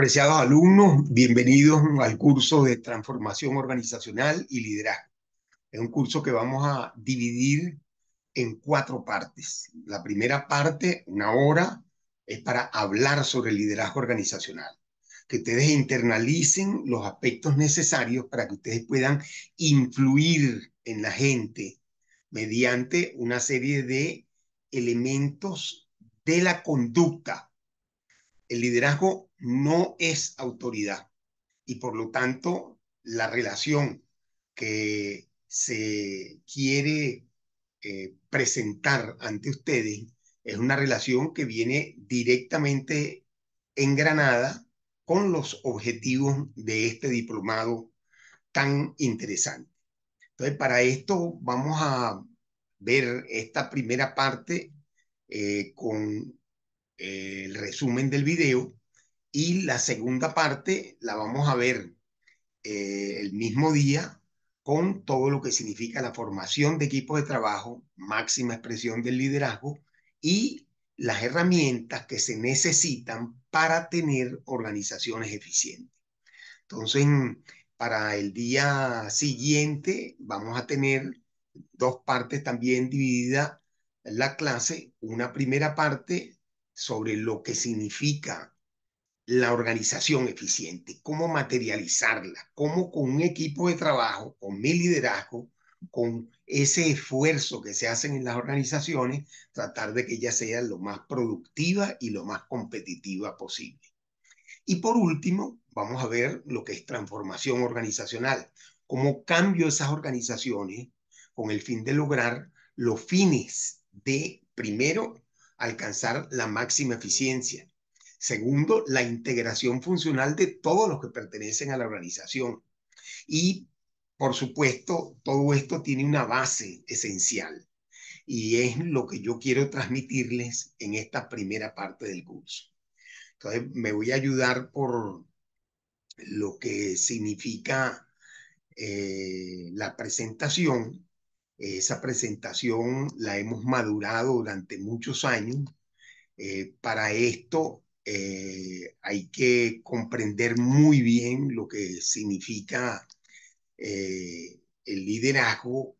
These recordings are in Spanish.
Apreciados alumnos, bienvenidos al curso de Transformación Organizacional y Liderazgo. Es un curso que vamos a dividir en 4 partes. La primera parte, 1 hora, es para hablar sobre el liderazgo organizacional. Que ustedes internalicen los aspectos necesarios para que ustedes puedan influir en la gente mediante una serie de elementos de la conducta. El liderazgo no es autoridad y por lo tanto la relación que se quiere presentar ante ustedes es una relación que viene directamente engranada con los objetivos de este diplomado tan interesante. Entonces, para esto vamos a ver esta primera parte con el resumen del video y la segunda parte la vamos a ver el mismo día con todo lo que significa la formación de equipos de trabajo, máxima expresión del liderazgo y las herramientas que se necesitan para tener organizaciones eficientes. Entonces, para el día siguiente vamos a tener 2 partes también divididas en la clase. Una primera parte sobre lo que significa la organización eficiente, cómo materializarla, cómo con un equipo de trabajo, con mi liderazgo, con ese esfuerzo que se hacen en las organizaciones, tratar de que ella sea lo más productiva y lo más competitiva posible. Y por último, vamos a ver lo que es transformación organizacional, cómo cambio esas organizaciones con el fin de lograr los fines de, primero, alcanzar la máxima eficiencia. Segundo, la integración funcional de todos los que pertenecen a la organización. Y, por supuesto, todo esto tiene una base esencial y es lo que yo quiero transmitirles en esta primera parte del curso. Entonces, me voy a ayudar por lo que significa la presentación. Esa presentación la hemos madurado durante muchos años. Para esto hay que comprender muy bien lo que significa el liderazgo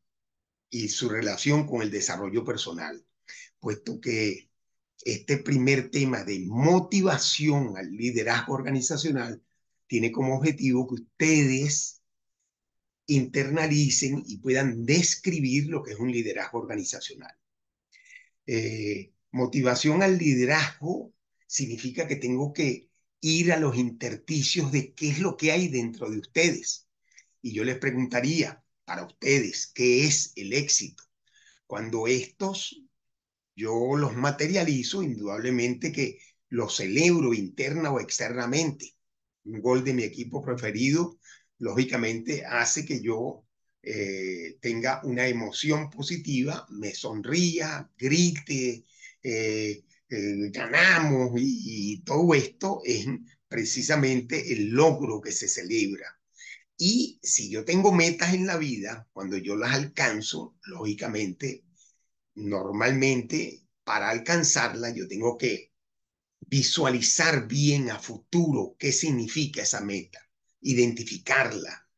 y su relación con el desarrollo personal, puesto que este primer tema de motivación al liderazgo organizacional tiene como objetivo que ustedes internalicen y puedan describir lo que es un liderazgo organizacional. Motivación al liderazgo significa que tengo que ir a los intersticios de qué es lo que hay dentro de ustedes. Y yo les preguntaría, para ustedes, ¿qué es el éxito? Cuando estos yo los materializo, indudablemente que los celebro interna o externamente. Un gol de mi equipo preferido, lógicamente, hace que yo tenga una emoción positiva, me sonría, grite, ganamos y todo esto es precisamente el logro que se celebra. Y si yo tengo metas en la vida, cuando yo las alcanzo, lógicamente normalmente para alcanzarla yo tengo que visualizar bien a futuro qué significa esa meta, identificarla,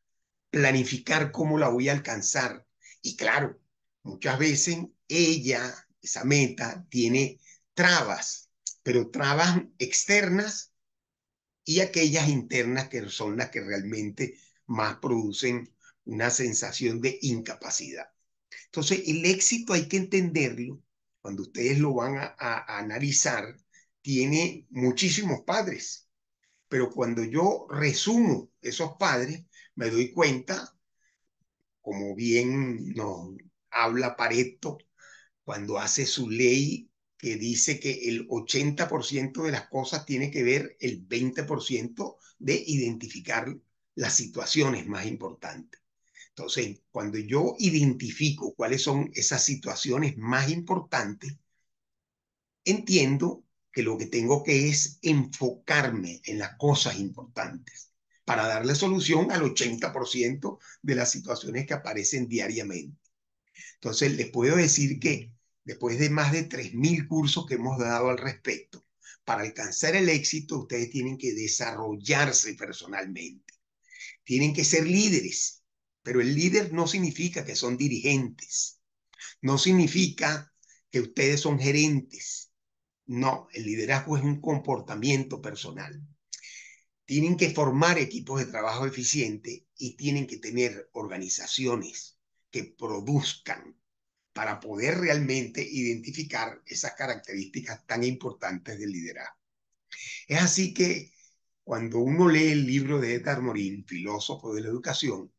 planificar cómo la voy a alcanzar. Y claro, muchas veces esa meta, tiene trabas, pero trabas externas y aquellas internas que son las que realmente más producen una sensación de incapacidad. Entonces, el éxito hay que entenderlo, cuando ustedes lo van a analizar, tiene muchísimos padres, pero cuando yo resumo esos padres, me doy cuenta, como bien nos habla Pareto, cuando hace su ley que dice que el 80% de las cosas tiene que ver el 20% de identificar las situaciones más importantes. Entonces, cuando yo identifico cuáles son esas situaciones más importantes, entiendo que lo que tengo que es enfocarme en las cosas importantes para darle solución al 80% de las situaciones que aparecen diariamente. Entonces, les puedo decir que después de más de 3.000 cursos que hemos dado al respecto, para alcanzar el éxito, ustedes tienen que desarrollarse personalmente. Tienen que ser líderes, pero el líder no significa que son dirigentes, no significa que ustedes son gerentes. No, el liderazgo es un comportamiento personal. Tienen que formar equipos de trabajo eficientes y tienen que tener organizaciones que produzcan para poder realmente identificar esas características tan importantes del liderazgo. Es así que cuando uno lee el libro de Edgar Morin, filósofo de la educación,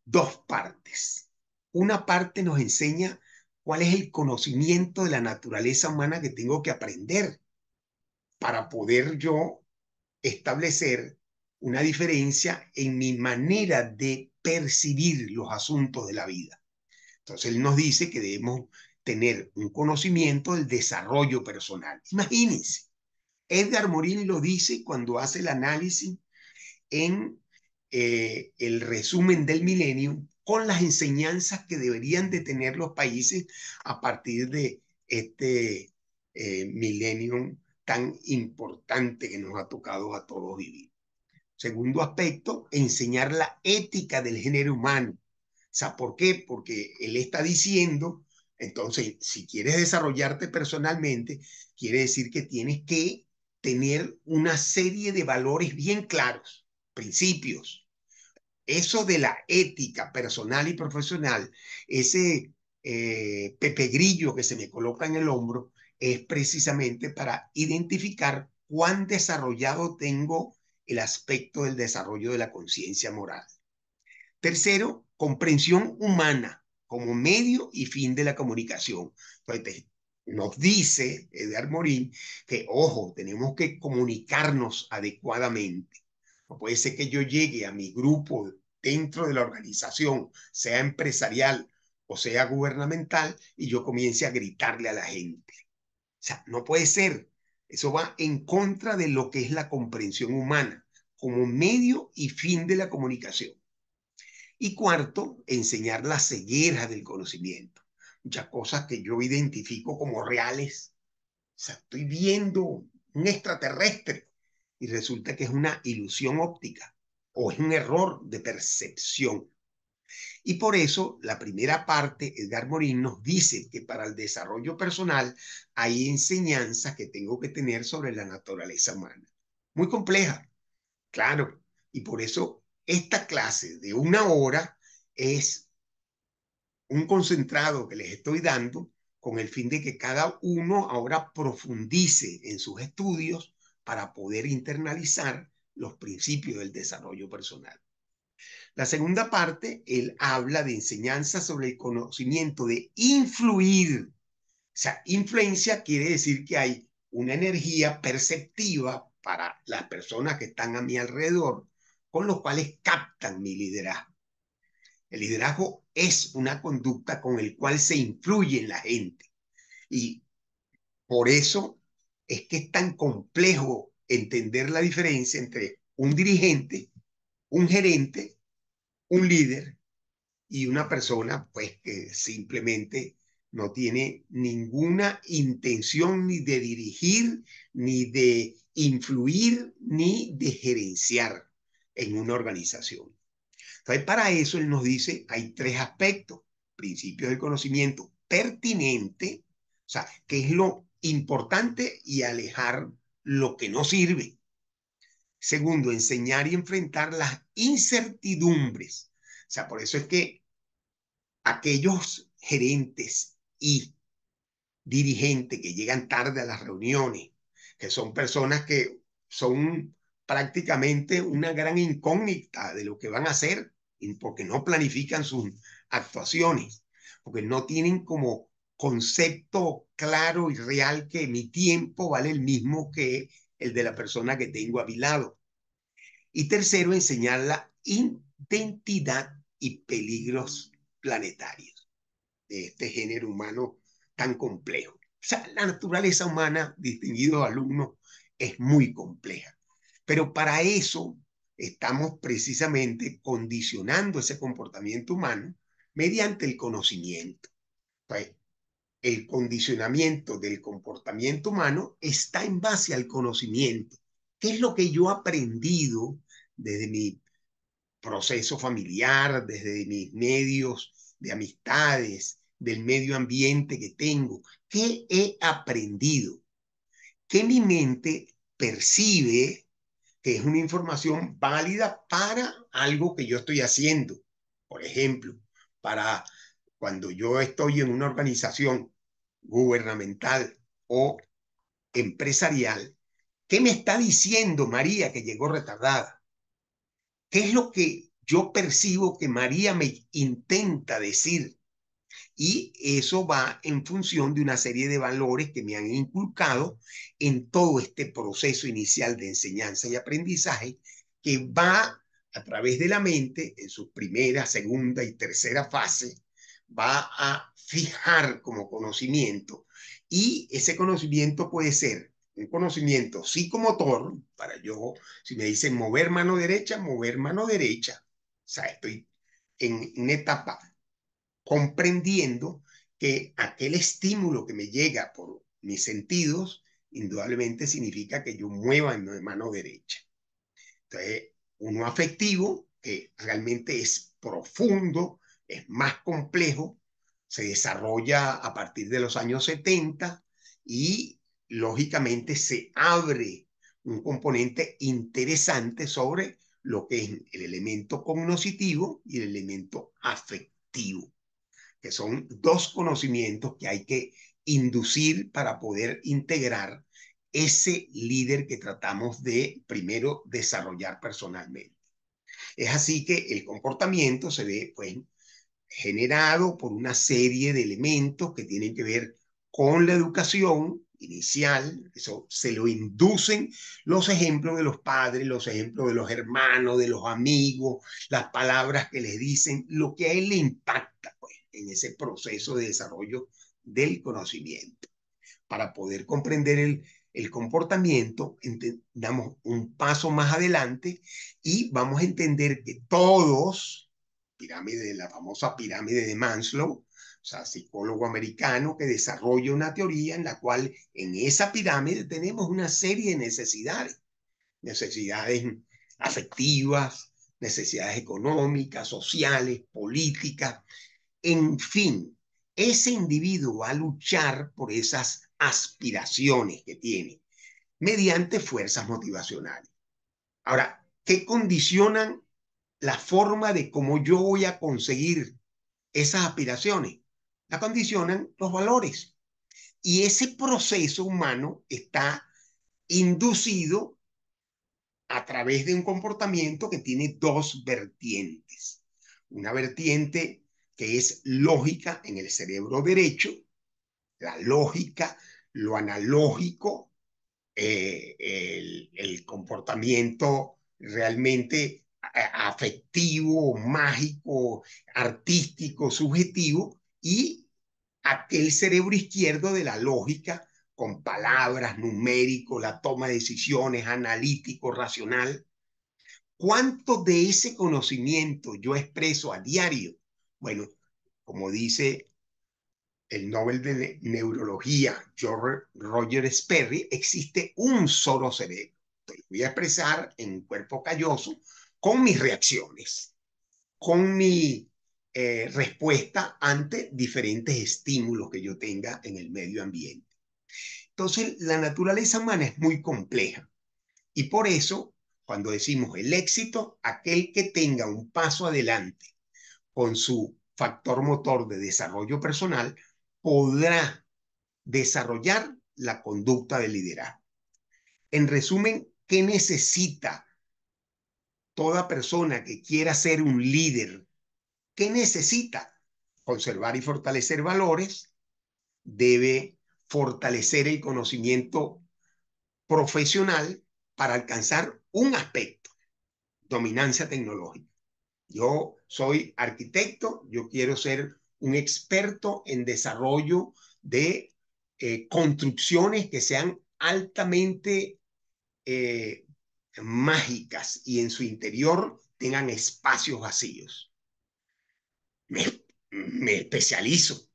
dos partes. Una parte nos enseña cuál es el conocimiento de la naturaleza humana que tengo que aprender para poder yo establecer una diferencia en mi manera de percibir los asuntos de la vida. Entonces él nos dice que debemos tener un conocimiento del desarrollo personal. Imagínense, Edgar Morin lo dice cuando hace el análisis en el resumen del milenio con las enseñanzas que deberían de tener los países a partir de este milenio tan importante que nos ha tocado a todos vivir. Segundo aspecto, enseñar la ética del género humano. O sea, ¿por qué? Porque él está diciendo, entonces, si quieres desarrollarte personalmente, quiere decir que tienes que tener una serie de valores bien claros, principios. Eso de la ética personal y profesional, ese Pepe Grillo que se me coloca en el hombro, es precisamente para identificar cuán desarrollado tengo el aspecto del desarrollo de la conciencia moral. Tercero, comprensión humana como medio y fin de la comunicación. Entonces, nos dice Edgar Morin que, ojo, tenemos que comunicarnos adecuadamente. No puede ser que yo llegue a mi grupo dentro de la organización, sea empresarial o sea gubernamental, y yo comience a gritarle a la gente. O sea, no puede ser. Eso va en contra de lo que es la comprensión humana como medio y fin de la comunicación. Y cuarto, enseñar la ceguera del conocimiento. Muchas cosas que yo identifico como reales. O sea, estoy viendo un extraterrestre y resulta que es una ilusión óptica o es un error de percepción. Y por eso la primera parte, Edgar Morin nos dice que para el desarrollo personal hay enseñanzas que tengo que tener sobre la naturaleza humana. Muy compleja, claro. Y por eso esta clase de 1 hora es un concentrado que les estoy dando con el fin de que cada uno ahora profundice en sus estudios para poder internalizar los principios del desarrollo personal. La segunda parte, él habla de enseñanza sobre el conocimiento de influir. O sea, influencia quiere decir que hay una energía perceptiva para las personas que están a mi alrededor, con los cuales captan mi liderazgo. El liderazgo es una conducta con el cual se influye en la gente. Y por eso es que es tan complejo entender la diferencia entre un dirigente, un gerente, un líder y una persona pues que simplemente no tiene ninguna intención ni de dirigir, ni de influir, ni de gerenciar en una organización. Entonces, para eso él nos dice, hay tres aspectos: principios del conocimiento pertinente, o sea, que es lo importante y alejar lo que no sirve. Segundo, enseñar y enfrentar las incertidumbres. O sea, por eso es que aquellos gerentes y dirigentes que llegan tarde a las reuniones, que son personas que son prácticamente una gran incógnita de lo que van a hacer, porque no planifican sus actuaciones, porque no tienen como concepto claro y real que mi tiempo vale el mismo que el de la persona que tengo a mi lado. Y tercero, enseñar la identidad y peligros planetarios de este género humano tan complejo. O sea, la naturaleza humana, distinguidos alumnos, es muy compleja. Pero para eso estamos precisamente condicionando ese comportamiento humano mediante el conocimiento. Pues, el condicionamiento del comportamiento humano está en base al conocimiento. ¿Qué es lo que yo he aprendido desde mi proceso familiar, desde mis medios de amistades, del medio ambiente que tengo? ¿Qué he aprendido? ¿Qué mi mente percibe que es una información válida para algo que yo estoy haciendo? Por ejemplo, para cuando yo estoy en una organización gubernamental o empresarial, ¿qué me está diciendo María que llegó retardada? ¿Qué es lo que yo percibo que María me intenta decir? Y eso va en función de una serie de valores que me han inculcado en todo este proceso inicial de enseñanza y aprendizaje, que va a través de la mente en su primera, segunda y tercera fase, va a fijar como conocimiento. Y ese conocimiento puede ser un conocimiento psicomotor, para yo, si me dicen mover mano derecha. O sea, estoy en una etapa comprendiendo que aquel estímulo que me llega por mis sentidos, indudablemente significa que yo mueva en mi mano derecha. Entonces, uno afectivo, que realmente es profundo, es más complejo, se desarrolla a partir de los años 70 y lógicamente se abre un componente interesante sobre lo que es el elemento cognoscitivo y el elemento afectivo, que son dos conocimientos que hay que inducir para poder integrar ese líder que tratamos de primero desarrollar personalmente. Es así que el comportamiento se ve pues generado por una serie de elementos que tienen que ver con la educación inicial. Eso se lo inducen los ejemplos de los padres, los ejemplos de los hermanos, de los amigos, las palabras que les dicen, lo que a él le impacta pues, en ese proceso de desarrollo del conocimiento. Para poder comprender el comportamiento, damos un paso más adelante y vamos a entender que todos, pirámide, la famosa pirámide de Maslow, o sea, psicólogo americano que desarrolla una teoría en la cual en esa pirámide tenemos una serie de necesidades, necesidades afectivas, necesidades económicas, sociales, políticas, en fin, ese individuo va a luchar por esas aspiraciones que tiene mediante fuerzas motivacionales. Ahora, ¿qué condicionan la forma de cómo yo voy a conseguir esas aspiraciones? La condicionan los valores. Y ese proceso humano está inducido a través de un comportamiento que tiene dos vertientes. Una vertiente que es lógica en el cerebro derecho, la lógica, lo analógico, el comportamiento realmente afectivo, mágico, artístico, subjetivo, y aquel cerebro izquierdo de la lógica, con palabras, numérico, la toma de decisiones, analítico, racional. ¿Cuánto de ese conocimiento yo expreso a diario? Bueno, como dice el Nobel de Neurología, Roger Sperry, existe un solo cerebro. Entonces, voy a expresar en cuerpo calloso con mis reacciones, con mi respuesta ante diferentes estímulos que yo tenga en el medio ambiente. Entonces, la naturaleza humana es muy compleja y por eso, cuando decimos el éxito, aquel que tenga un paso adelante con su factor motor de desarrollo personal, podrá desarrollar la conducta de liderazgo. En resumen, ¿qué necesita toda persona que quiera ser un líder? ¿Qué necesita? Conservar y fortalecer valores, debe fortalecer el conocimiento profesional para alcanzar un aspecto, dominancia tecnológica. Yo soy arquitecto, yo quiero ser un experto en desarrollo de construcciones que sean altamente eh, mágicas y en su interior tengan espacios vacíos. Me, me especializo.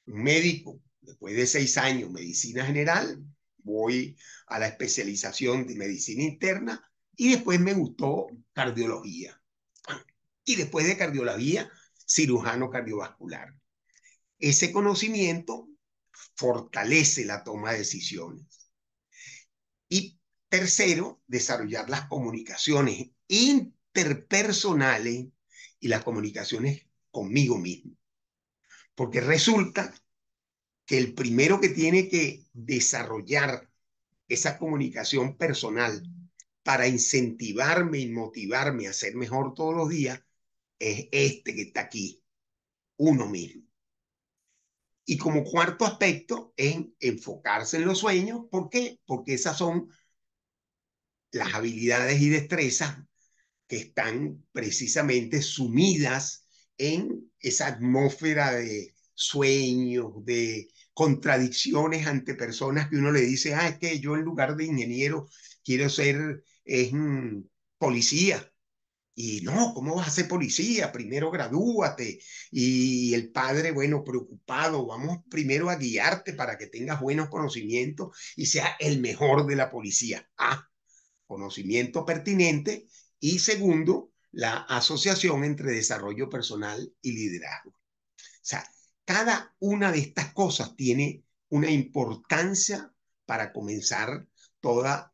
un médico, después de 6 años, medicina general, voy a la especialización de medicina interna y después me gustó cardiología. Y después de cardiología, cirujano cardiovascular. Ese conocimiento fortalece la toma de decisiones. Y tercero, desarrollar las comunicaciones interpersonales y las comunicaciones conmigo mismo. Porque resulta que el primero que tiene que desarrollar esa comunicación personal para incentivarme y motivarme a ser mejor todos los días es este que está aquí, uno mismo. Y como cuarto aspecto es enfocarse en los sueños. ¿Por qué? Porque esas son las habilidades y destrezas que están precisamente sumidas en esa atmósfera de sueños, de contradicciones ante personas que uno le dice, es que yo en lugar de ingeniero quiero ser policía. Y no, ¿cómo vas a ser policía? Primero gradúate. Y el padre, bueno, preocupado, vamos primero a guiarte para que tengas buenos conocimientos y sea el mejor de la policía. Conocimiento pertinente. Y segundo, la asociación entre desarrollo personal y liderazgo. O sea, cada una de estas cosas tiene una importancia para comenzar toda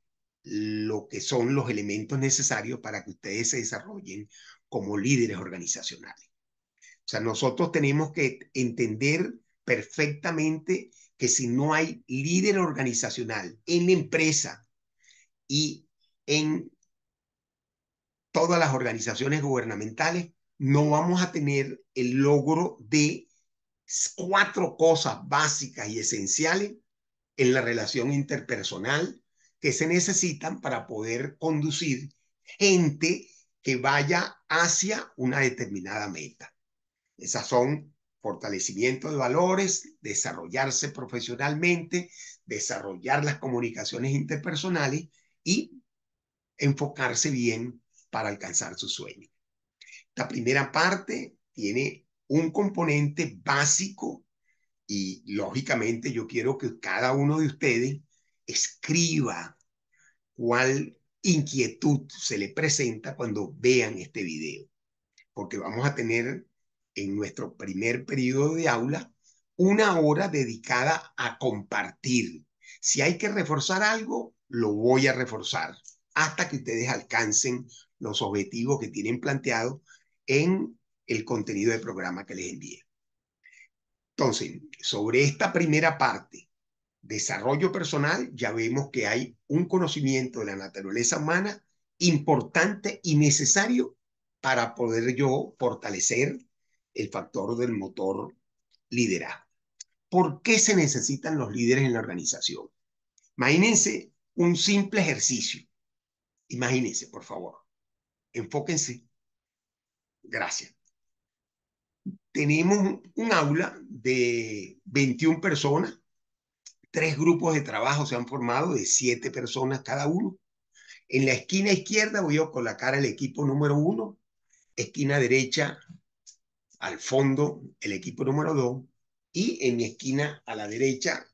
lo que son los elementos necesarios para que ustedes se desarrollen como líderes organizacionales. O sea, nosotros tenemos que entender perfectamente que si no hay líder organizacional en la empresa y en todas las organizaciones gubernamentales, no vamos a tener el logro de 4 cosas básicas y esenciales en la relación interpersonal que se necesitan para poder conducir gente que vaya hacia una determinada meta. Esas son fortalecimiento de valores, desarrollarse profesionalmente, desarrollar las comunicaciones interpersonales y enfocarse bien para alcanzar su sueño. La primera parte tiene un componente básico y lógicamente yo quiero que cada uno de ustedes escriba cuál inquietud se le presenta cuando vean este video, porque vamos a tener en nuestro primer periodo de aula 1 hora dedicada a compartir. Si hay que reforzar algo, lo voy a reforzar hasta que ustedes alcancen los objetivos que tienen planteados en el contenido del programa que les envié. Entonces, sobre esta primera parte, desarrollo personal, ya vemos que hay un conocimiento de la naturaleza humana importante y necesario para poder yo fortalecer el factor del motor liderazgo. ¿Por qué se necesitan los líderes en la organización? Imagínense un simple ejercicio. Imagínense, por favor. Enfóquense. Gracias. Tenemos un aula de 21 personas. 3 grupos de trabajo se han formado de 7 personas cada uno. En la esquina izquierda voy a colocar el equipo número 1, esquina derecha al fondo el equipo número 2 y en mi esquina a la derecha,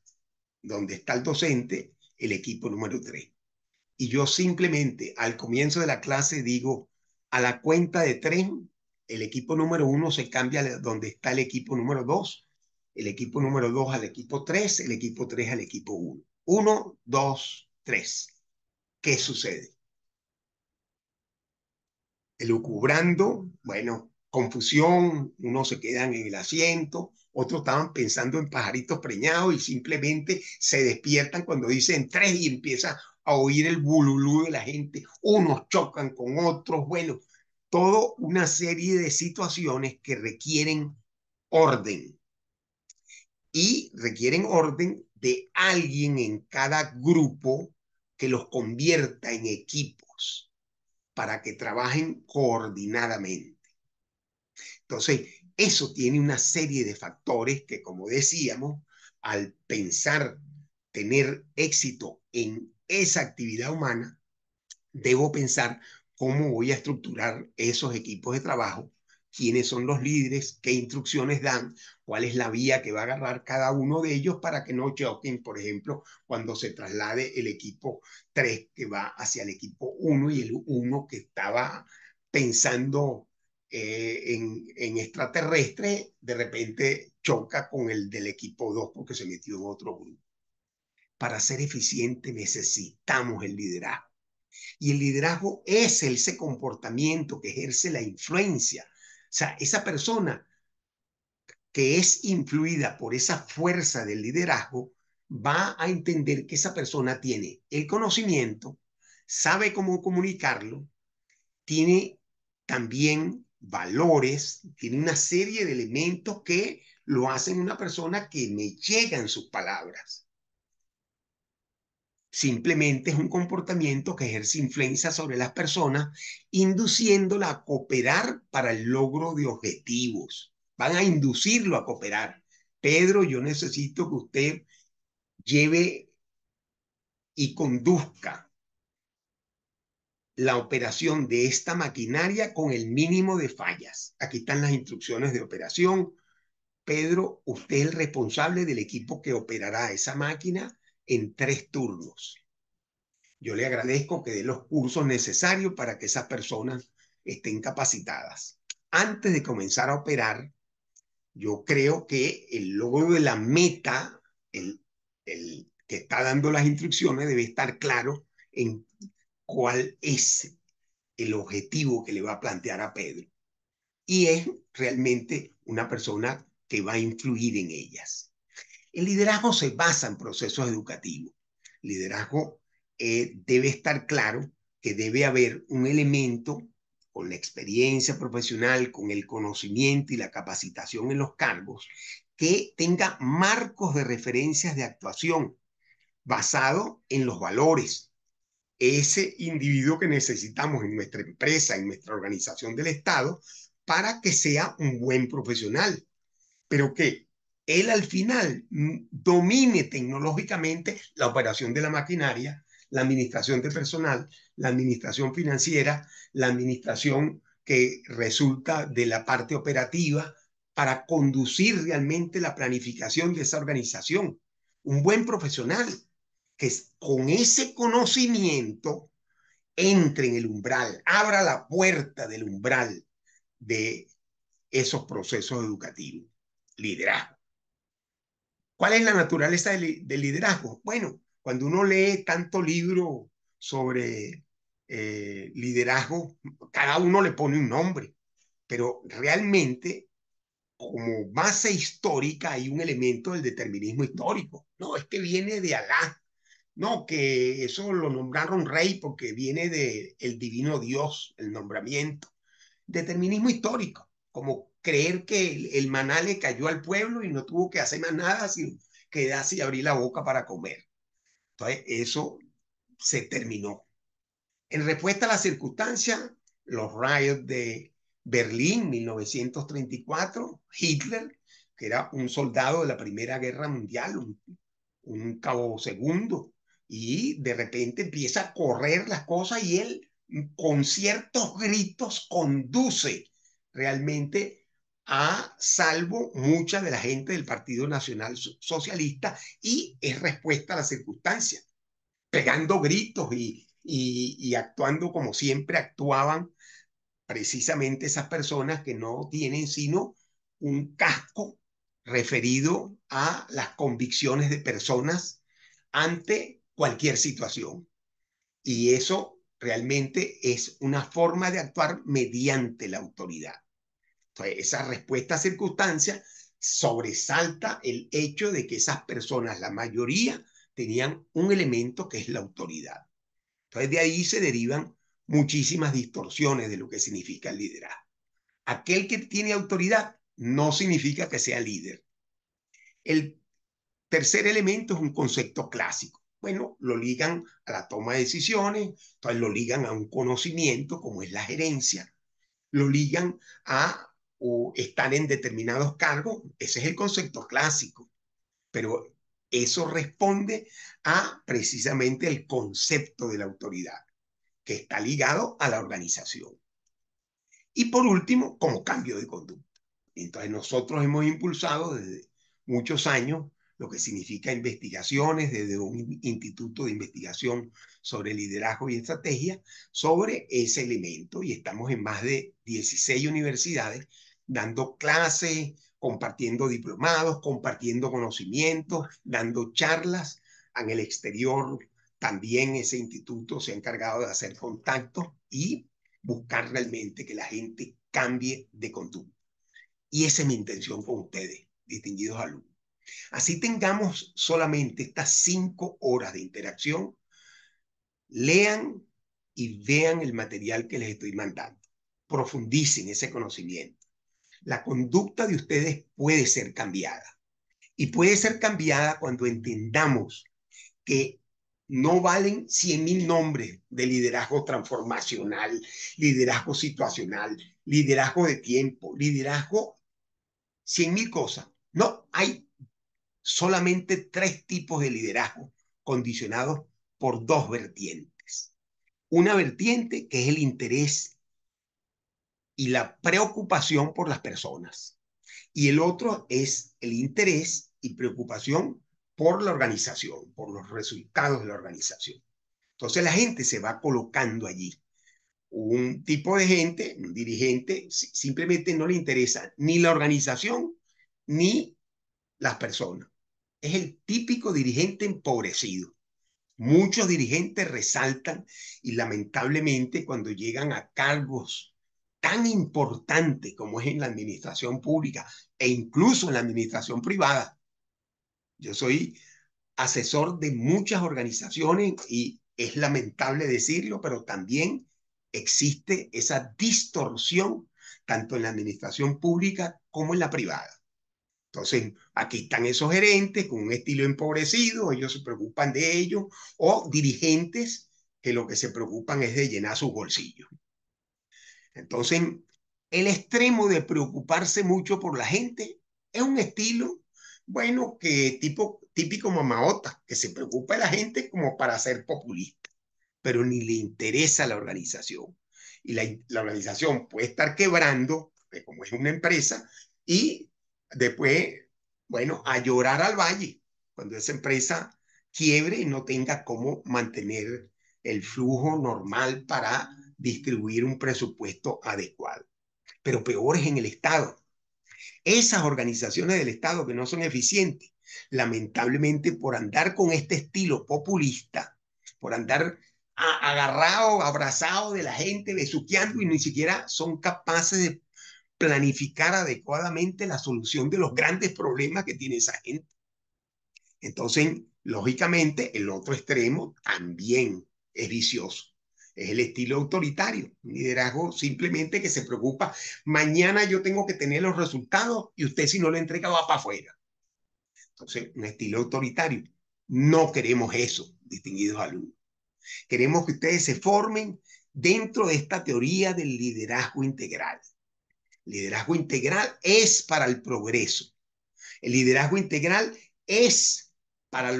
donde está el docente, el equipo número 3. Y yo simplemente al comienzo de la clase digo, a la cuenta de 3, el equipo número 1 se cambia donde está el equipo número 2, el equipo número 2 al equipo 3, el equipo 3 al equipo 1. 1, 2, 3. ¿Qué sucede? Elucubrando, bueno, confusión, unos se quedan en el asiento, otros estaban pensando en pajaritos preñados y simplemente se despiertan cuando dicen 3 y empieza a oír el bululú de la gente, unos chocan con otros, bueno, todo una serie de situaciones que requieren orden y requieren orden de alguien en cada grupo que los convierta en equipos para que trabajen coordinadamente. Entonces, eso tiene una serie de factores que, como decíamos, al pensar tener éxito en esa actividad humana, debo pensar cómo voy a estructurar esos equipos de trabajo quiénes son los líderes, qué instrucciones dan, cuál es la vía que va a agarrar cada uno de ellos para que no choquen, por ejemplo, cuando se traslade el equipo 3 que va hacia el equipo 1 y el 1 que estaba pensando en extraterrestre, de repente choca con el del equipo 2 porque se metió en otro grupo. Para ser eficiente necesitamos el liderazgo. Y el liderazgo es ese comportamiento que ejerce la influencia. O sea, esa persona que es influida por esa fuerza del liderazgo va a entender que esa persona tiene el conocimiento, sabe cómo comunicarlo, tiene también valores, tiene una serie de elementos que lo hacen una persona que me llega en sus palabras. Simplemente es un comportamiento que ejerce influencia sobre las personas, induciéndola a cooperar para el logro de objetivos. Van a inducirlo a cooperar. Pedro, yo necesito que usted lleve y conduzca la operación de esta maquinaria con el mínimo de fallas. Aquí están las instrucciones de operación. Pedro, usted es el responsable del equipo que operará esa máquina en 3 turnos. Yo le agradezco que dé los cursos necesarios para que esas personas estén capacitadas. Antes de comenzar a operar, yo creo que el logro de la meta, el que está dando las instrucciones, debe estar claro en cuál es el objetivo que le va a plantear a Pedro. Y es realmente una persona que va a influir en ellas. El liderazgo se basa en procesos educativos. Liderazgo debe estar claro que debe haber un elemento con la experiencia profesional, con el conocimiento y la capacitación en los cargos, que tenga marcos de referencias de actuación basado en los valores. Ese individuo que necesitamos en nuestra empresa, en nuestra organización del Estado, para que sea un buen profesional, pero que él al final domine tecnológicamente la operación de la maquinaria, la administración de personal, la administración financiera, la administración que resulta de la parte operativa para conducir realmente la planificación de esa organización. Un buen profesional que con ese conocimiento entre en el umbral, abra la puerta del umbral de esos procesos educativos. Liderazgo. ¿Cuál es la naturaleza del liderazgo? Bueno, cuando uno lee tanto libro sobre liderazgo, cada uno le pone un nombre, pero realmente como base histórica hay un elemento del determinismo histórico. No, es que viene de Alá. No, que eso lo nombraron rey porque viene del divino Dios, el nombramiento. Determinismo histórico, como creer que el maná le cayó al pueblo y no tuvo que hacer más nada, sino quedarse y abrir la boca para comer. Entonces, eso se terminó. En respuesta a las circunstancias, los riots de Berlín, 1934, Hitler, que era un soldado de la Primera Guerra Mundial, un cabo segundo, y de repente empieza a correr las cosas y él con ciertos gritos conduce realmente a salvo mucha de la gente del Partido Nacional Socialista y es respuesta a las circunstancias, pegando gritos y actuando como siempre actuaban precisamente esas personas que no tienen sino un casco referido a las convicciones de personas ante cualquier situación. Y eso realmente es una forma de actuar mediante la autoridad. Entonces, esa respuesta a circunstancias sobresalta el hecho de que esas personas, la mayoría, tenían un elemento que es la autoridad. Entonces, de ahí se derivan muchísimas distorsiones de lo que significa el liderazgo. Aquel que tiene autoridad no significa que sea líder. El tercer elemento es un concepto clásico. Bueno, lo ligan a la toma de decisiones, entonces lo ligan a un conocimiento como es la gerencia, lo ligan a o estar en determinados cargos, ese es el concepto clásico, pero eso responde a precisamente el concepto de la autoridad, que está ligado a la organización. Y por último, como cambio de conducta. Entonces nosotros hemos impulsado desde muchos años lo que significa investigaciones desde un instituto de investigación sobre liderazgo y estrategia sobre ese elemento, y estamos en más de 16 universidades dando clases, compartiendo diplomados, compartiendo conocimientos, dando charlas en el exterior. También ese instituto se ha encargado de hacer contactos y buscar realmente que la gente cambie de conducta. Y esa es mi intención con ustedes, distinguidos alumnos. Así tengamos solamente estas 5 horas de interacción, lean y vean el material que les estoy mandando. Profundicen ese conocimiento. La conducta de ustedes puede ser cambiada. Y puede ser cambiada cuando entendamos que no valen 100.000 nombres de liderazgo transformacional, liderazgo situacional, liderazgo de tiempo, liderazgo 100.000 cosas. No, hay solamente 3 tipos de liderazgo condicionados por 2 vertientes. Una vertiente que es el interés y la preocupación por las personas. Y el otro es el interés y preocupación por la organización, por los resultados de la organización. Entonces la gente se va colocando allí. Un tipo de gente, un dirigente, simplemente no le interesa ni la organización ni las personas. Es el típico dirigente empobrecido. Muchos dirigentes resaltan y lamentablemente cuando llegan a cargos tan importantes como es en la administración pública e incluso en la administración privada. Yo soy asesor de muchas organizaciones y es lamentable decirlo, pero también existe esa distorsión tanto en la administración pública como en la privada. Entonces, aquí están esos gerentes con un estilo empobrecido, ellos se preocupan de ellos, o dirigentes que lo que se preocupan es de llenar sus bolsillos. Entonces, el extremo de preocuparse mucho por la gente es un estilo, bueno, que típico mamaota, que se preocupa de la gente como para ser populista, pero ni le interesa la organización. Y la organización puede estar quebrando, como es una empresa, y después, bueno, a llorar al valle, cuando esa empresa quiebre y no tenga cómo mantener el flujo normal para distribuir un presupuesto adecuado. Pero peor es en el Estado. Esas organizaciones del Estado que no son eficientes, lamentablemente por andar con este estilo populista, por andar agarrado, abrazado de la gente, besuqueando y ni siquiera son capaces de planificar adecuadamente la solución de los grandes problemas que tiene esa gente. Entonces, lógicamente, el otro extremo también es vicioso. Es el estilo autoritario, un liderazgo simplemente que se preocupa. Mañana yo tengo que tener los resultados y usted si no lo entrega va para afuera. Entonces, un estilo autoritario. No queremos eso, distinguidos alumnos. Queremos que ustedes se formen dentro de esta teoría del liderazgo integral. El liderazgo integral es para el progreso. El liderazgo integral es para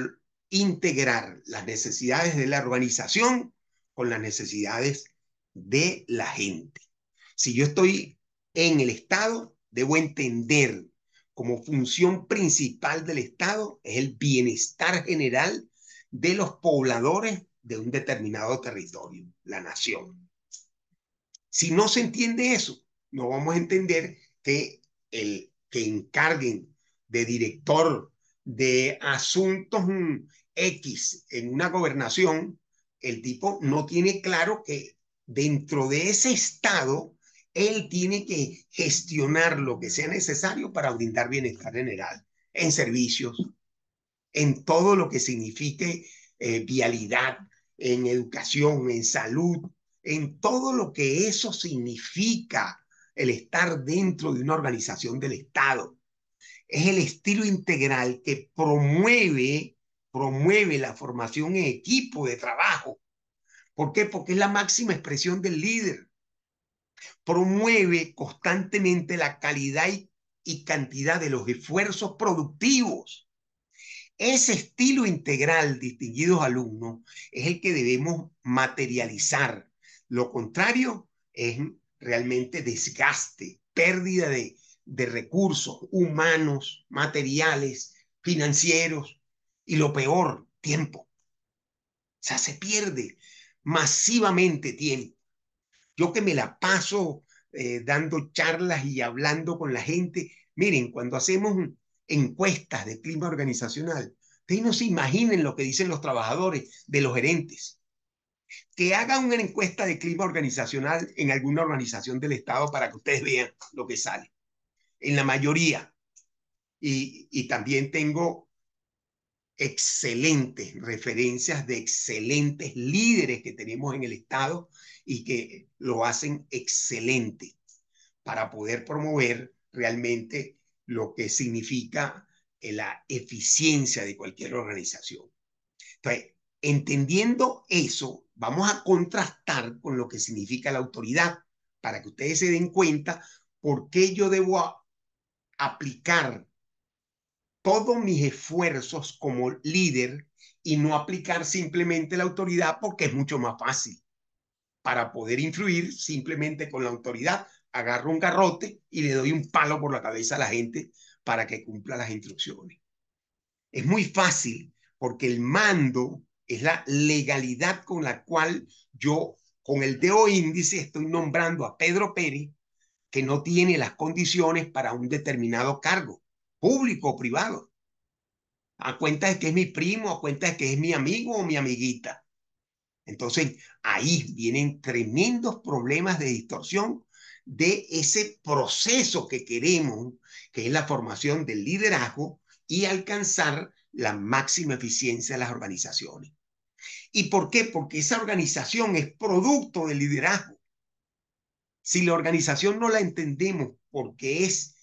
integrar las necesidades de la organización con las necesidades de la gente. Si yo estoy en el Estado, debo entender como función principal del Estado es el bienestar general de los pobladores de un determinado territorio, la nación. Si no se entiende eso, no vamos a entender que el que encarguen de director de asuntos X en una gobernación, el tipo no tiene claro que dentro de ese estado él tiene que gestionar lo que sea necesario para brindar bienestar general en servicios, en todo lo que signifique vialidad, en educación, en salud, en todo lo que eso significa el estar dentro de una organización del Estado. Es el estilo integral que promueve la formación en equipo de trabajo. ¿Por qué? Porque es la máxima expresión del líder. Promueve constantemente la calidad y cantidad de los esfuerzos productivos. Ese estilo integral, distinguidos alumnos, es el que debemos materializar. Lo contrario es realmente desgaste, pérdida de recursos humanos, materiales, financieros y lo peor, tiempo. O sea, se pierde masivamente tiempo. Yo que me la paso dando charlas y hablando con la gente, miren, cuando hacemos encuestas de clima organizacional, ustedes no se imaginen lo que dicen los trabajadores de los gerentes. Que hagan una encuesta de clima organizacional en alguna organización del Estado para que ustedes vean lo que sale. En la mayoría. Y también tengo excelentes referencias de excelentes líderes que tenemos en el Estado y que lo hacen excelente para poder promover realmente lo que significa la eficiencia de cualquier organización. Entonces, entendiendo eso, vamos a contrastar con lo que significa la autoridad para que ustedes se den cuenta por qué yo debo aplicar todos mis esfuerzos como líder y no aplicar simplemente la autoridad porque es mucho más fácil. Para poder influir simplemente con la autoridad, agarro un garrote y le doy un palo por la cabeza a la gente para que cumpla las instrucciones. Es muy fácil porque el mando es la legalidad con la cual yo, con el dedo índice, estoy nombrando a Pedro Pérez, que no tiene las condiciones para un determinado cargo, público o privado. A cuenta de que es mi primo, a cuenta de que es mi amigo o mi amiguita. Entonces, ahí vienen tremendos problemas de distorsión de ese proceso que queremos, que es la formación del liderazgo y alcanzar la máxima eficiencia de las organizaciones. ¿Y por qué? Porque esa organización es producto del liderazgo. Si la organización no la entendemos porque es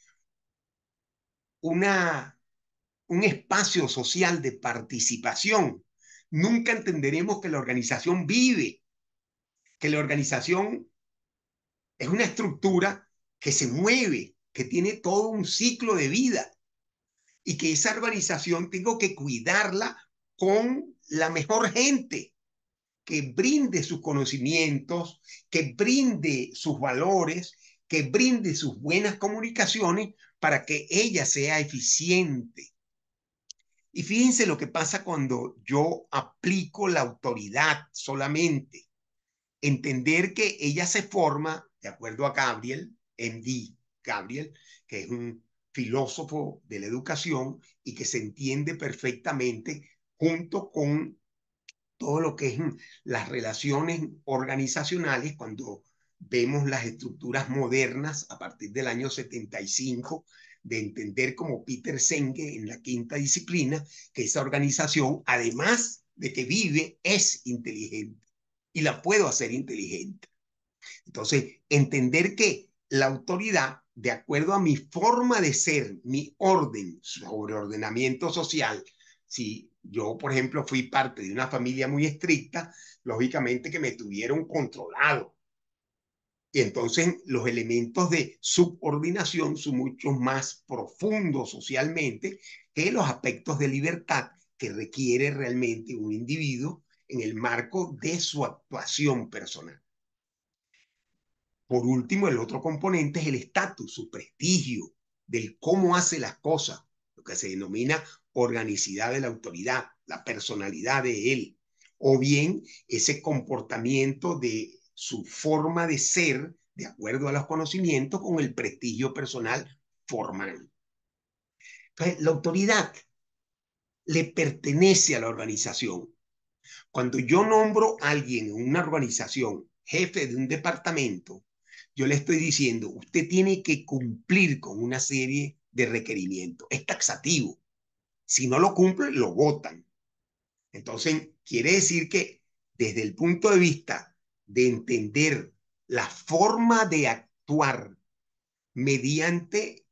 un espacio social de participación, nunca entenderemos que la organización vive, que la organización es una estructura que se mueve, que tiene todo un ciclo de vida y que esa organización tengo que cuidarla con la mejor gente, que brinde sus conocimientos, que brinde sus valores, que brinde sus buenas comunicaciones para que ella sea eficiente. Y fíjense lo que pasa cuando yo aplico la autoridad solamente. Entender que ella se forma, de acuerdo a Gabriel, MD Gabriel, que es un filósofo de la educación y que se entiende perfectamente junto con todo lo que es las relaciones organizacionales cuando vemos las estructuras modernas a partir del año 75, de entender como Peter Senge en la quinta disciplina, que esa organización, además de que vive, es inteligente y la puedo hacer inteligente. Entonces, entender que la autoridad, de acuerdo a mi forma de ser, mi orden sobre ordenamiento social, si yo, por ejemplo, fui parte de una familia muy estricta, lógicamente que me tuvieron controlado. Y entonces los elementos de subordinación son mucho más profundos socialmente que los aspectos de libertad que requiere realmente un individuo en el marco de su actuación personal. Por último, el otro componente es el estatus, su prestigio, del cómo hace las cosas, lo que se denomina organicidad de la autoridad, la personalidad de él, o bien ese comportamiento de su forma de ser, de acuerdo a los conocimientos, con el prestigio personal formal. Entonces, la autoridad le pertenece a la organización. Cuando yo nombro a alguien en una organización, jefe de un departamento, yo le estoy diciendo, usted tiene que cumplir con una serie de requerimientos. Es taxativo. Si no lo cumple, lo votan. Entonces, quiere decir que desde el punto de vista de entender la forma de actuar mediante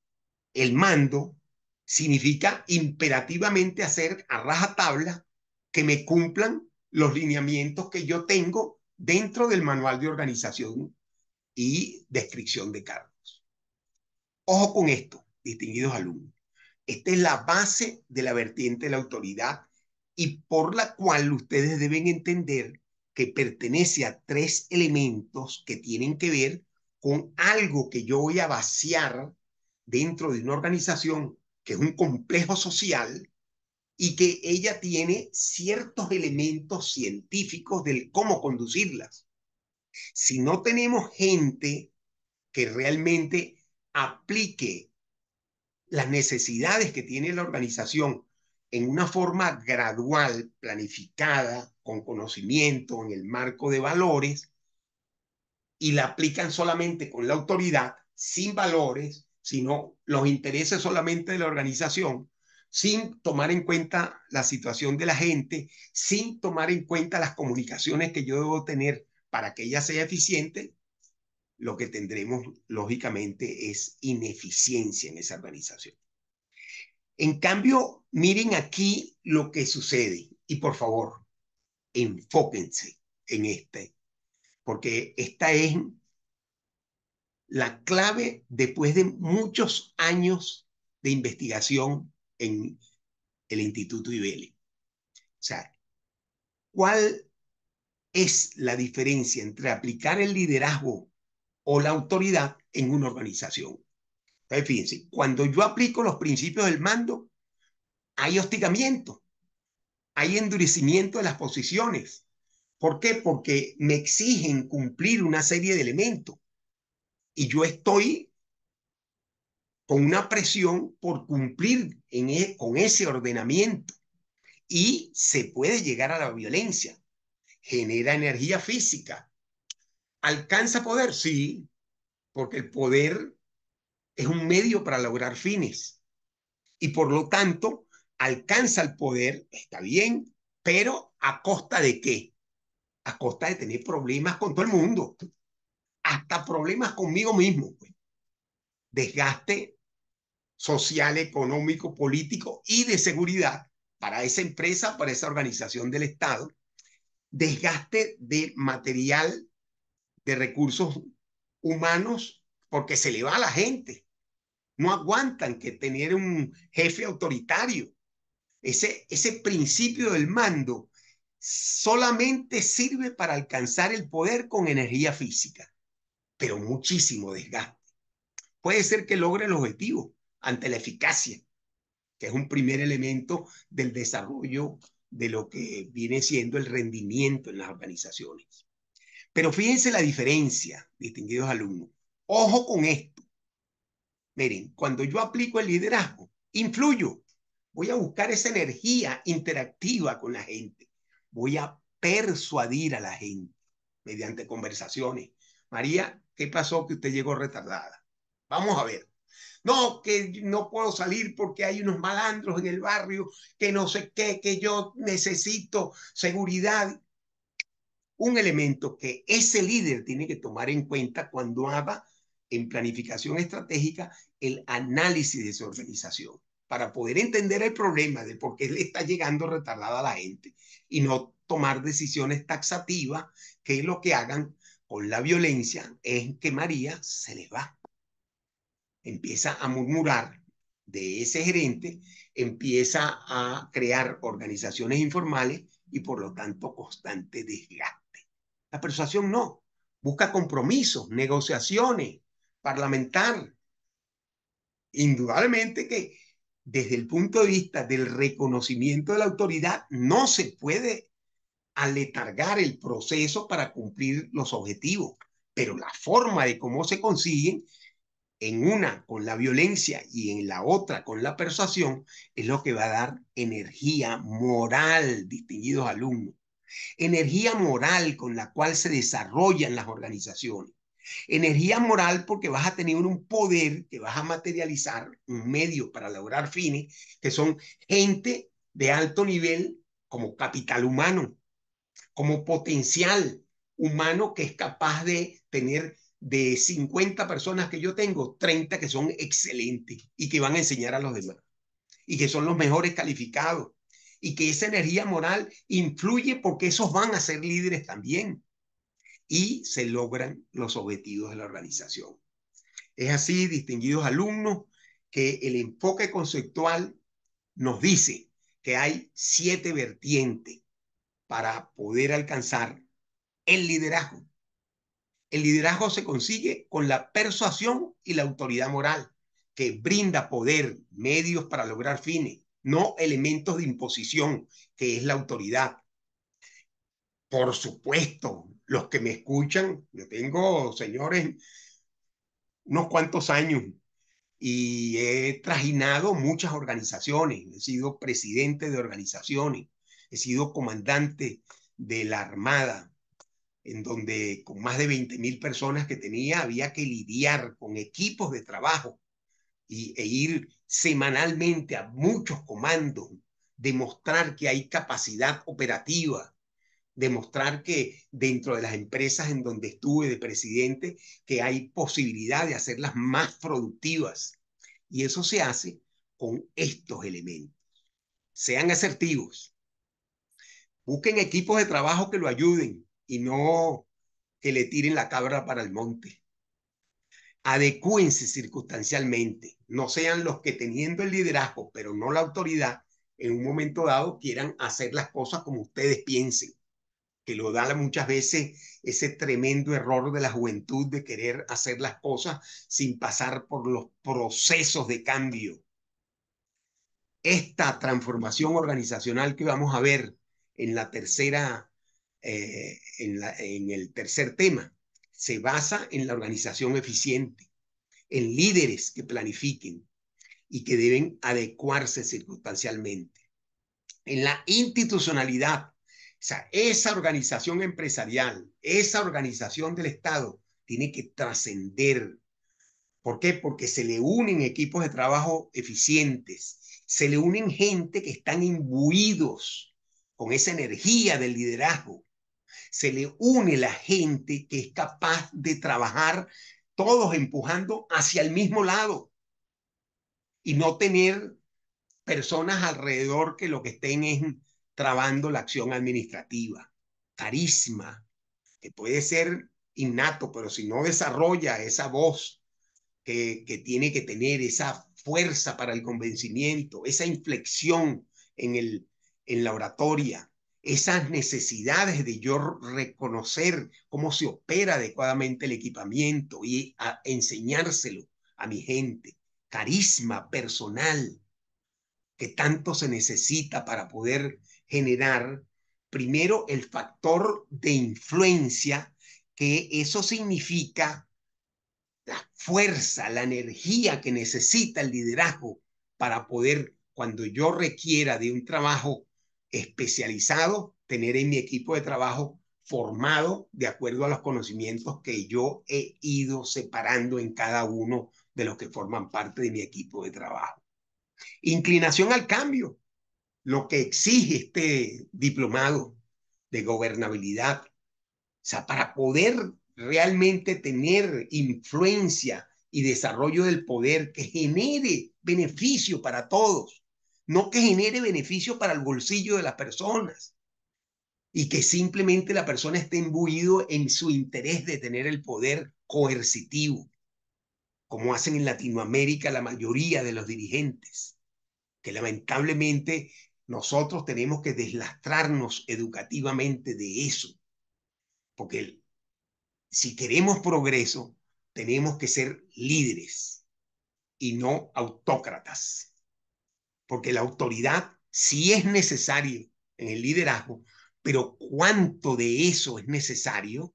el mando, significa imperativamente hacer a rajatabla que me cumplan los lineamientos que yo tengo dentro del manual de organización y descripción de cargos. Ojo con esto, distinguidos alumnos. Esta es la base de la vertiente de la autoridad y por la cual ustedes deben entender que pertenece a tres elementos que tienen que ver con algo que yo voy a vaciar dentro de una organización que es un complejo social y que ella tiene ciertos elementos científicos del cómo conducirlas. Si no tenemos gente que realmente aplique las necesidades que tiene la organización en una forma gradual, planificada, con conocimiento, en el marco de valores, y la aplican solamente con la autoridad, sin valores, sino los intereses solamente de la organización, sin tomar en cuenta la situación de la gente, sin tomar en cuenta las comunicaciones que yo debo tener para que ella sea eficiente, lo que tendremos lógicamente es ineficiencia en esa organización. En cambio, miren aquí lo que sucede y por favor, enfóquense en porque esta es la clave después de muchos años de investigación en el Instituto IBL. O sea, ¿cuál es la diferencia entre aplicar el liderazgo o la autoridad en una organización? Entonces, fíjense, cuando yo aplico los principios del mando, hay hostigamiento, hay endurecimiento de las posiciones. ¿Por qué? Porque me exigen cumplir una serie de elementos y yo estoy con una presión por cumplir con ese ordenamiento y se puede llegar a la violencia. Genera energía física. ¿Alcanza poder? Sí, porque el poder es un medio para lograr fines y por lo tanto alcanza el poder, está bien, pero ¿a costa de qué? A costa de tener problemas con todo el mundo, hasta problemas conmigo mismo, pues. Desgaste social, económico, político y de seguridad para esa empresa, para esa organización del Estado, desgaste de material, de recursos humanos, porque se le va a la gente. No aguantan que tener un jefe autoritario. Ese principio del mando solamente sirve para alcanzar el poder con energía física, pero muchísimo desgaste. Puede ser que logre el objetivo ante la eficacia, que es un primer elemento del desarrollo de lo que viene siendo el rendimiento en las organizaciones. Pero fíjense la diferencia, distinguidos alumnos. Ojo con esto. Miren, cuando yo aplico el liderazgo, influyo. Voy a buscar esa energía interactiva con la gente. Voy a persuadir a la gente mediante conversaciones. María, ¿qué pasó que usted llegó retardada? Vamos a ver. No, que no puedo salir porque hay unos malandros en el barrio, que no sé qué, que yo necesito seguridad. Un elemento que ese líder tiene que tomar en cuenta cuando haga en planificación estratégica el análisis de su organización para poder entender el problema de por qué le está llegando retardada a la gente y no tomar decisiones taxativas que lo que hagan con la violencia es que María se les va. Empieza a murmurar de ese gerente, empieza a crear organizaciones informales y por lo tanto constante desgaste. La persuasión no, busca compromisos, negociaciones, parlamentar. Indudablemente que desde el punto de vista del reconocimiento de la autoridad no se puede aletargar el proceso para cumplir los objetivos, pero la forma de cómo se consiguen en una con la violencia y en la otra con la persuasión es lo que va a dar energía moral, distinguidos alumnos. Energía moral con la cual se desarrollan las organizaciones. Energía moral porque vas a tener un poder que vas a materializar, un medio para lograr fines, que son gente de alto nivel como capital humano, como potencial humano que es capaz de tener de 50 personas que yo tengo, 30 que son excelentes y que van a enseñar a los demás y que son los mejores calificados y que esa energía moral influye porque esos van a ser líderes también y se logran los objetivos de la organización. Es así, distinguidos alumnos, que el enfoque conceptual nos dice que hay 7 vertientes para poder alcanzar el liderazgo. El liderazgo se consigue con la persuasión y la autoridad moral, que brinda poder, medios para lograr fines, no elementos de imposición, que es la autoridad. Por supuesto, los que me escuchan, yo tengo, señores, unos cuantos años y he trajinado muchas organizaciones, he sido presidente de organizaciones, he sido comandante de la Armada, en donde con más de 20.000 personas que tenía había que lidiar con equipos de trabajo e ir semanalmente a muchos comandos, demostrar que hay capacidad operativa, demostrar que dentro de las empresas en donde estuve de presidente, que hay posibilidad de hacerlas más productivas. Y eso se hace con estos elementos. Sean asertivos, busquen equipos de trabajo que lo ayuden y no que le tiren la cabra para el monte. Adecúense circunstancialmente, no sean los que teniendo el liderazgo, pero no la autoridad, en un momento dado quieran hacer las cosas como ustedes piensen, que lo da muchas veces ese tremendo error de la juventud de querer hacer las cosas sin pasar por los procesos de cambio. Esta transformación organizacional que vamos a ver en la tercera, en el tercer tema, se basa en la organización eficiente, en líderes que planifiquen y que deben adecuarse circunstancialmente. En la institucionalidad, o sea, esa organización empresarial, esa organización del Estado tiene que trascender. ¿Por qué? Porque se le unen equipos de trabajo eficientes, se le unen gente que están imbuidos con esa energía del liderazgo, se le une la gente que es capaz de trabajar todos empujando hacia el mismo lado y no tener personas alrededor que lo que estén es trabando la acción administrativa. Carisma, que puede ser innato, pero si no desarrolla esa voz que tiene que tener, esa fuerza para el convencimiento, esa inflexión en la oratoria, esas necesidades de yo reconocer cómo se opera adecuadamente el equipamiento y enseñárselo a mi gente. Carisma personal, que tanto se necesita para poder generar, primero, el factor de influencia, que eso significa la fuerza, la energía que necesita el liderazgo para poder, cuando yo requiera de un trabajo especializado, tener en mi equipo de trabajo formado de acuerdo a los conocimientos que yo he ido separando en cada uno de los que forman parte de mi equipo de trabajo. Inclinación al cambio, lo que exige este diplomado de gobernabilidad. O sea, para poder realmente tener influencia y desarrollo del poder que genere beneficio para todos, no que genere beneficio para el bolsillo de las personas y que simplemente la persona esté imbuido en su interés de tener el poder coercitivo, como hacen en Latinoamérica la mayoría de los dirigentes, que lamentablemente nosotros tenemos que deslastrarnos educativamente de eso, porque si queremos progreso, tenemos que ser líderes y no autócratas, porque la autoridad sí es necesaria en el liderazgo, pero cuánto de eso es necesario,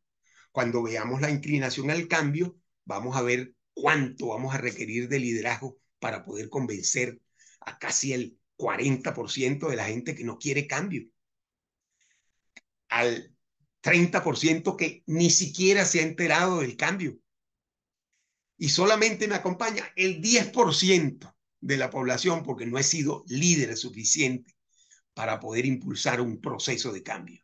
cuando veamos la inclinación al cambio, vamos a ver cuánto vamos a requerir de liderazgo para poder convencer a casi el 40% de la gente que no quiere cambio, al 30% que ni siquiera se ha enterado del cambio, y solamente me acompaña el 10% de la población porque no he sido líder suficiente para poder impulsar un proceso de cambio.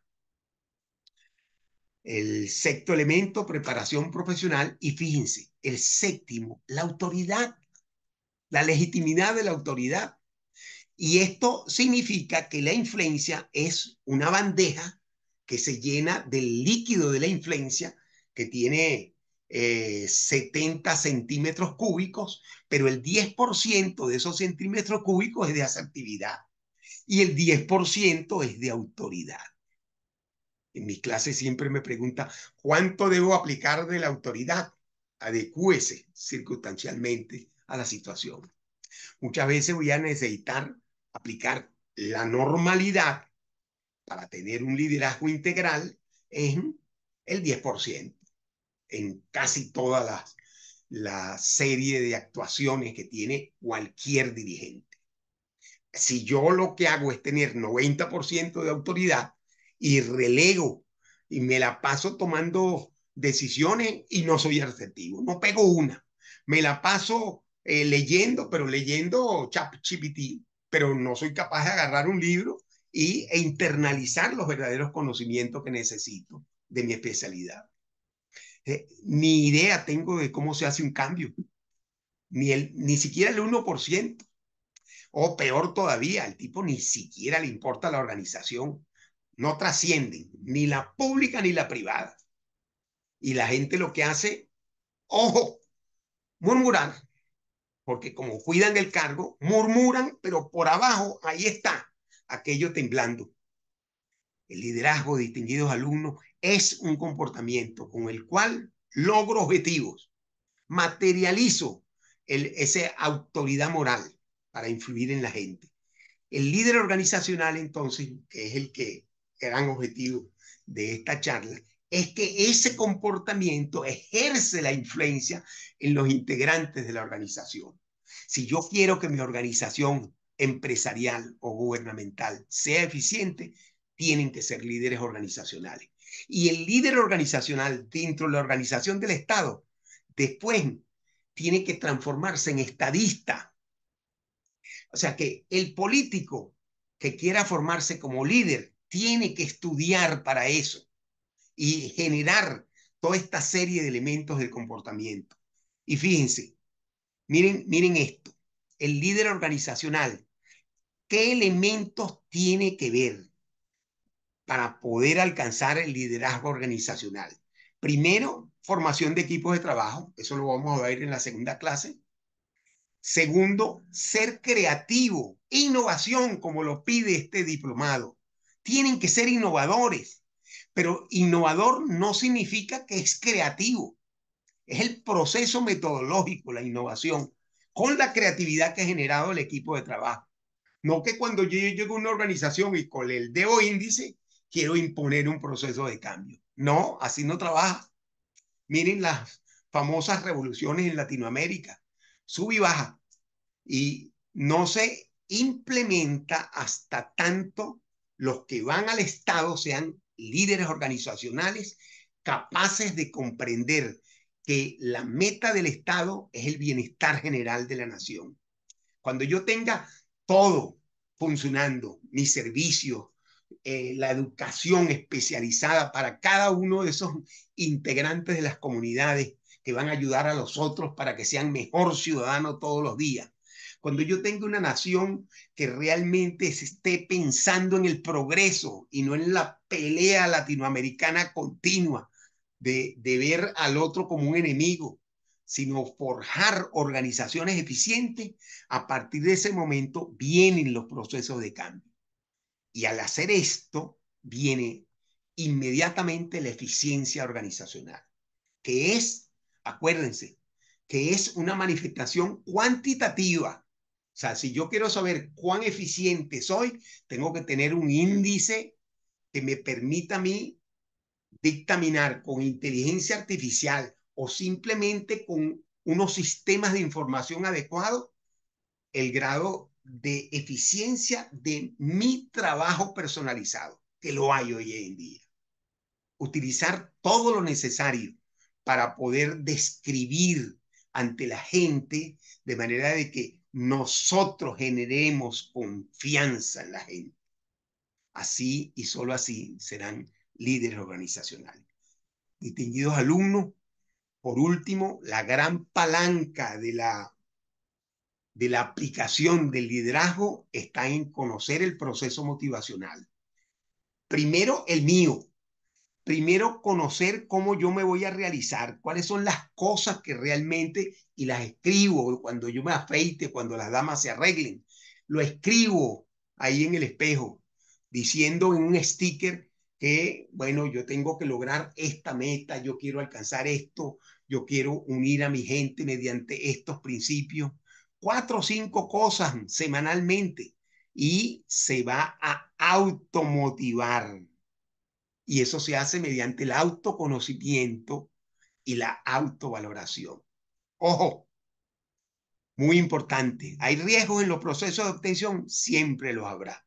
El sexto elemento, preparación profesional, y fíjense, el séptimo, la autoridad, la legitimidad de la autoridad. Y esto significa que la influencia es una bandeja que se llena del líquido de la influencia, que tiene 70 centímetros cúbicos, pero el 10% de esos centímetros cúbicos es de asertividad y el 10% es de autoridad. En mis clases siempre me pregunta, ¿cuánto debo aplicar de la autoridad? Adecúese circunstancialmente a la situación. Muchas veces voy a necesitar aplicar la normalidad para tener un liderazgo integral en el 10%, en casi toda la serie de actuaciones que tiene cualquier dirigente. Si yo lo que hago es tener 90% de autoridad y relego y me la paso tomando decisiones y no soy asertivo, no pego una, me la paso leyendo, pero leyendo ChatGPT, pero no soy capaz de agarrar un libro e internalizar los verdaderos conocimientos que necesito de mi especialidad. Ni idea tengo de cómo se hace un cambio, ni siquiera el 1%. O peor todavía, al tipo ni siquiera le importa la organización. No trascienden ni la pública ni la privada. Y la gente lo que hace, ojo, murmurar, porque como cuidan el cargo, murmuran, pero por abajo, ahí está, aquello temblando. El liderazgo, distinguidos alumnos, es un comportamiento con el cual logro objetivos, materializo esa autoridad moral para influir en la gente. El líder organizacional, entonces, que es el gran objetivo de esta charla, es que ese comportamiento ejerce la influencia en los integrantes de la organización. Si yo quiero que mi organización empresarial o gubernamental sea eficiente, tienen que ser líderes organizacionales. Y el líder organizacional dentro de la organización del Estado, después tiene que transformarse en estadista. O sea que el político que quiera formarse como líder tiene que estudiar para eso y generar toda esta serie de elementos del comportamiento. Y fíjense, miren esto, el líder organizacional, ¿qué elementos tiene que ver para poder alcanzar el liderazgo organizacional? Primero, formación de equipos de trabajo, eso lo vamos a ver en la segunda clase. Segundo, ser creativo, innovación, como lo pide este diplomado. Tienen que ser innovadores, pero innovador no significa que es creativo. Es el proceso metodológico, la innovación, con la creatividad que ha generado el equipo de trabajo. No que cuando yo llego a una organización y con el dedo índice quiero imponer un proceso de cambio. No, así no trabaja. Miren las famosas revoluciones en Latinoamérica. Sube y baja y no se implementa hasta tanto los que van al Estado sean líderes organizacionales capaces de comprender que la meta del Estado es el bienestar general de la nación. Cuando yo tenga todo funcionando, mis servicios, la educación especializada para cada uno de esos integrantes de las comunidades que van a ayudar a los otros para que sean mejor ciudadanos todos los días. Cuando yo tenga una nación que realmente se esté pensando en el progreso y no en la pelea latinoamericana continua de ver al otro como un enemigo, sino forjar organizaciones eficientes, a partir de ese momento vienen los procesos de cambio. Y al hacer esto, viene inmediatamente la eficiencia organizacional, que es, acuérdense, que es una manifestación cuantitativa. O sea, si yo quiero saber cuán eficiente soy, tengo que tener un índice que me permita a mí dictaminar con inteligencia artificial o simplemente con unos sistemas de información adecuados el grado de eficiencia de mi trabajo personalizado, que lo hay hoy en día. Utilizar todo lo necesario para poder describir ante la gente de manera de que nosotros generemos confianza en la gente. Así y solo así serán líderes organizacionales. Distinguidos alumnos, por último, la gran palanca de la aplicación del liderazgo está en conocer el proceso motivacional. Primero, el mío. Primero, conocer cómo yo me voy a realizar, cuáles son las cosas que realmente, y las escribo cuando yo me afeite, cuando las damas se arreglen. Lo escribo ahí en el espejo, diciendo en un sticker que, bueno, yo tengo que lograr esta meta, yo quiero alcanzar esto, yo quiero unir a mi gente mediante estos principios. 4 o 5 cosas semanalmente y se va a automotivar. Y eso se hace mediante el autoconocimiento y la autovaloración. Ojo, muy importante. ¿Hay riesgos en los procesos de obtención? Siempre los habrá.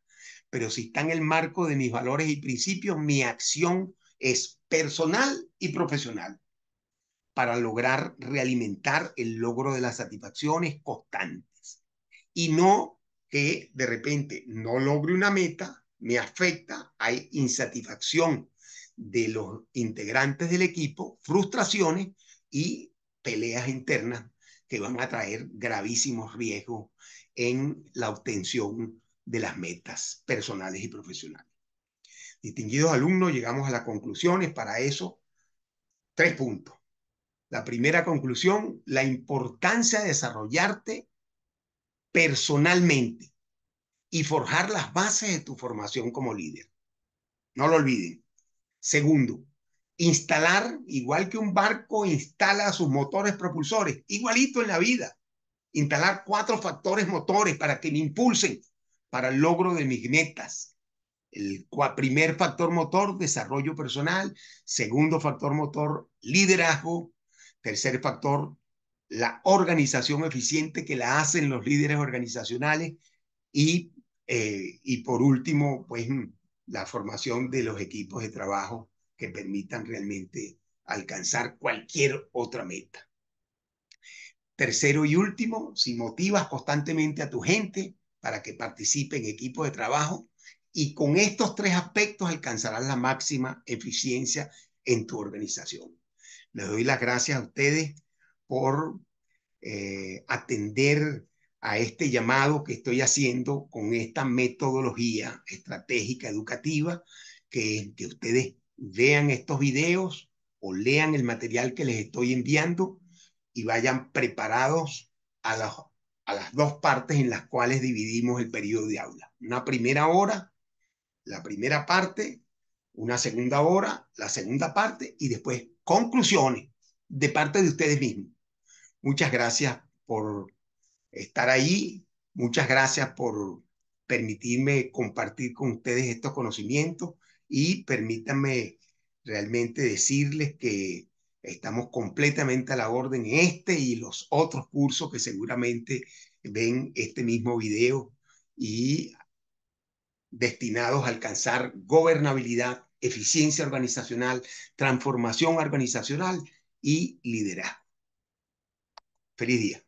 Pero si está en el marco de mis valores y principios, mi acción es personal y profesional para lograr realimentar el logro de las satisfacciones constantes. Y no que de repente no logre una meta, me afecta, hay insatisfacción de los integrantes del equipo, frustraciones y peleas internas que van a traer gravísimos riesgos en la obtención de las metas personales y profesionales. Distinguidos alumnos, llegamos a las conclusiones. Para eso, 3 puntos. La primera conclusión, la importancia de desarrollarte personalmente y forjar las bases de tu formación como líder. No lo olviden. Segundo, instalar, igual que un barco instala sus motores propulsores, igualito en la vida, instalar 4 factores motores para que me impulsen para el logro de mis metas. El primer factor motor, desarrollo personal. Segundo factor motor, liderazgo. Tercer factor, la organización eficiente que la hacen los líderes organizacionales. Y por último, pues la formación de los equipos de trabajo que permitan realmente alcanzar cualquier otra meta. Tercero y último, si motivas constantemente a tu gente para que participe en equipos de trabajo, y con estos 3 aspectos alcanzarás la máxima eficiencia en tu organización. Les doy las gracias a ustedes por atender a este llamado que estoy haciendo con esta metodología estratégica educativa, que ustedes vean estos videos o lean el material que les estoy enviando y vayan preparados a las 2 partes en las cuales dividimos el periodo de aula. Una primera hora, la primera parte, una segunda hora, la segunda parte, y después conclusiones de parte de ustedes mismos. Muchas gracias por estar ahí. Muchas gracias por permitirme compartir con ustedes estos conocimientos, y permítanme realmente decirles que estamos completamente a la orden en este y los otros cursos que seguramente ven este mismo video, y destinados a alcanzar gobernabilidad, eficiencia organizacional, transformación organizacional y liderazgo. Feliz día.